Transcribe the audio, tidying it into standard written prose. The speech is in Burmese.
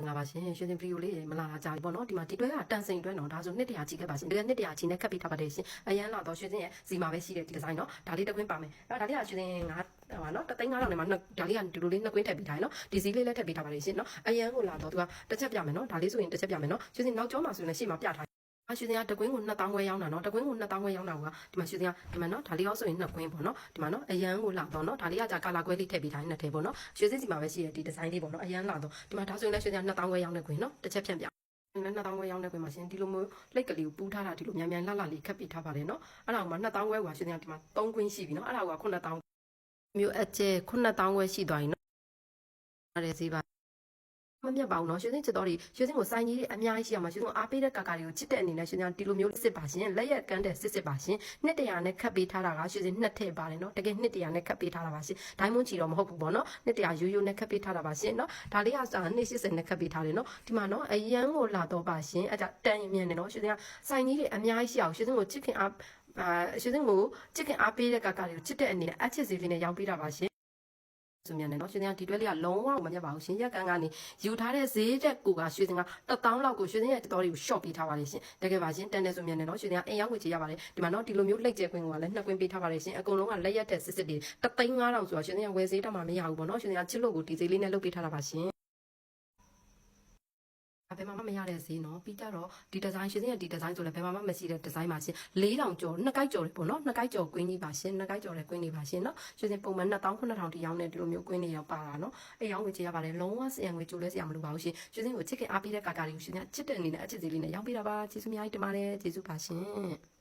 လာပါရှင်ရွှေစင်ဗီဒီယိုလေးမလာတာကြာပြီပေါ့နော်ဒီမှာဒီတွဲကတန်စိန်တွဲနော်ဒါဆိုနှစ်တရာကြီးခဲ့ပါရှင်ဒီကနှစ်တရာကြီးနဲ့ခက်ပြီးထားပါတယ်ရှင်အရန်လာတော့ရွှေစင်ရဲ့စီမှာပဲရှိတဲ့ဒီဒီဇိုင်းနော်ဒါလေးတစ်ခွင်းပါမယ်အဲ့ဒါလေးကရွှေစင်ငါဟာနော်3သိန်း900နဲ့မှဒါလေးကဒီလိုလေးနှစ်ခွင်းထည့်ပြီးထားရနော်ဒီစည်းလေးလည်းထည့်ပြီးထားပါတယ်ရှင်နော်အရန်ကိုလာတော့သူကတစ်ချက်ပြမယ်နော်ဒါလေးဆိုရင်တစ်ချက်ပြမယ်နော်ရွှေစင်နောက်ကျောမှာဆိုရင်လည်းရှေ့မှာပြထားရွှေစင်ကတကွင်းကို2000ခွဲရောင်းတာနော်တကွင်းကို2000ခွဲရောင်းတာကဒီမှာရွှေစင်ကဒီမှာနော်ဒါလေးရောဆိုရင်2ကွင်းပေါ့နော်ဒီမှာနော်အရန်ကိုလာတော့နော်ဒါလေးကကြာကာလာကွဲလေးထည့်ပြီးထားရင်နှစ်ထည့်ပေါ့နော်ရွှေစင်စီမှာပဲရှိတဲ့ဒီဒီဇိုင်းလေးပေါ့နော်အရန်လာတော့ဒီမှာဒါဆိုရင်လည်းရွှေစင်က2000ခွဲရောင်းတဲ့ကွင်းနော်တစ်ချက်ဖြန့်ပြ2000ခွဲရောင်းတဲ့ကွင်းမှာရှင်ဒီလိုမျိုးလက်ကလေးကိုပူးထားတာဒီလိုမြန်မြန်လှလှလေးခက်ပြီးထားပါတယ်နော်အဲ့ဒါကမှ2000ခွဲကရွှေစင်ကဒီမှာ3ကွင်းရှိပြီနော်အဲ့ဒါက9000မျိုးအကျဲ9000ခွဲရှိသွားရင်နော်အဲ့ဒါစီပါမမြတ်ပါဘူးနော်ရွှေစင်ချစ်တော်တွေရွှေစင်ကိုစိုင်းကြီးတွေအများကြီးရှိအောင်မှာရွှေစင်ကိုအားပေးတဲ့ကာကာတွေကိုချစ်တဲ့အနေနဲ့ရွှေစင်ကဒီလိုမျိုးစစ်ပါရှင်လက်ရက်ကန်းတဲ့စစ်ပါရှင်နှစ်တရာနဲ့ခတ်ပေးထားတာကရွှေစင်နှစ်ထည့်ပါတယ်နော်တကယ်နှစ်တရာနဲ့ခတ်ပေးထားတာပါရှင်ဒိုင်းမွန်ချီတော့မဟုတ်ဘူးပေါ့နော်နှစ်တရာရိုးရိုးနဲ့ခတ်ပေးထားတာပါရှင်နော်ဒါလေးက280နဲ့ခတ်ပေးထားတယ်နော်ဒီမှာနော်အရန်ကိုလာတော့ပါရှင်အဲ့ဒါတန်ရင်မြန်တယ်နော်ရွှေစင်ကစိုင်းကြီးတွေအများကြီးရှိအောင်ရွှေစင်ကိုချစ်ခင်အားရွှေစင်ကိုချစ်ခင်အားပေးတဲ့ကာကာတွေကိုချစ်တဲ့အနေနဲ့အချစ်စီလေးနဲ့ရောင်းပေးတာပါရှင်ဆိုမြန်တယ်နော်ရွှေစင်ကဒီတွဲလေးကလုံးဝမမြတ်ပါဘူးရှင်ရက်ကန်ကနေယူထားတဲ့ဈေးတက်ကိုကရွှေစင်က1000လောက်ကိုရွှေစင်ရဲ့တော်တွေကို short ပေးထားပါတယ်ရှင်တကယ်ပါရှင်တန်တယ်ဆိုမြန်တယ်နော်ရွှေစင်ကအိမ်ရောက်ဝေချရပါတယ်ဒီမှာနော်ဒီလိုမျိုးလက်ကျဲခွင်းကလည်း2ကွင်းပေးထားပါတယ်ရှင်အကုန်လုံးကလက်ရက်တဲ့စစ်စစ်တွေ3,500ဆိုတော့ရွှေစင်ကဝယ်ဈေးတက်မှာမရဘူးပေါ့နော်ရွှေစင်ကချစ်လို့ကိုဒီဈေးလေးနဲ့လုပ်ပေးထားတာပါရှင်ဘယ်မှာမှမရတဲ့ဈေးနော်ပြီးကြတော့ဒီဒီဇိုင်းရွှေစင်ရဲ့ဒီဒီဇိုင်းဆိုလည်းဘယ်မှာမှမရှိတဲ့ဒီဇိုင်းပါရှင်4000ကျော်2ကိုက်ကျော်ပေါ့နော်2ကိုက်ကျော်ကွင်းကြီးပါရှင်2ကိုက်ကျော်တဲ့ကွင်းကြီးပါရှင်နော်ရွှေစင်ပုံမှန်2900ထိရောင်းတဲ့ဒီလိုမျိုးကွင်းတွေရောက်ပါတာနော်အဲရောင်းဝေချရပါတယ်လုံးဝစရံငွေကျိုးလဲစရာမလိုပါဘူးရှင်ရွှေစင်ကိုချစ်ခင်အားပေးတဲ့ကာကာတွေကိုရွှေစင်ကချစ်တဲ့အနေနဲ့အချစ်ဈေးလေးနဲ့ရောင်းပေးတာပါကျေးဇူးအများကြီးတင်ပါတယ်ကျေးဇူးပါရှင်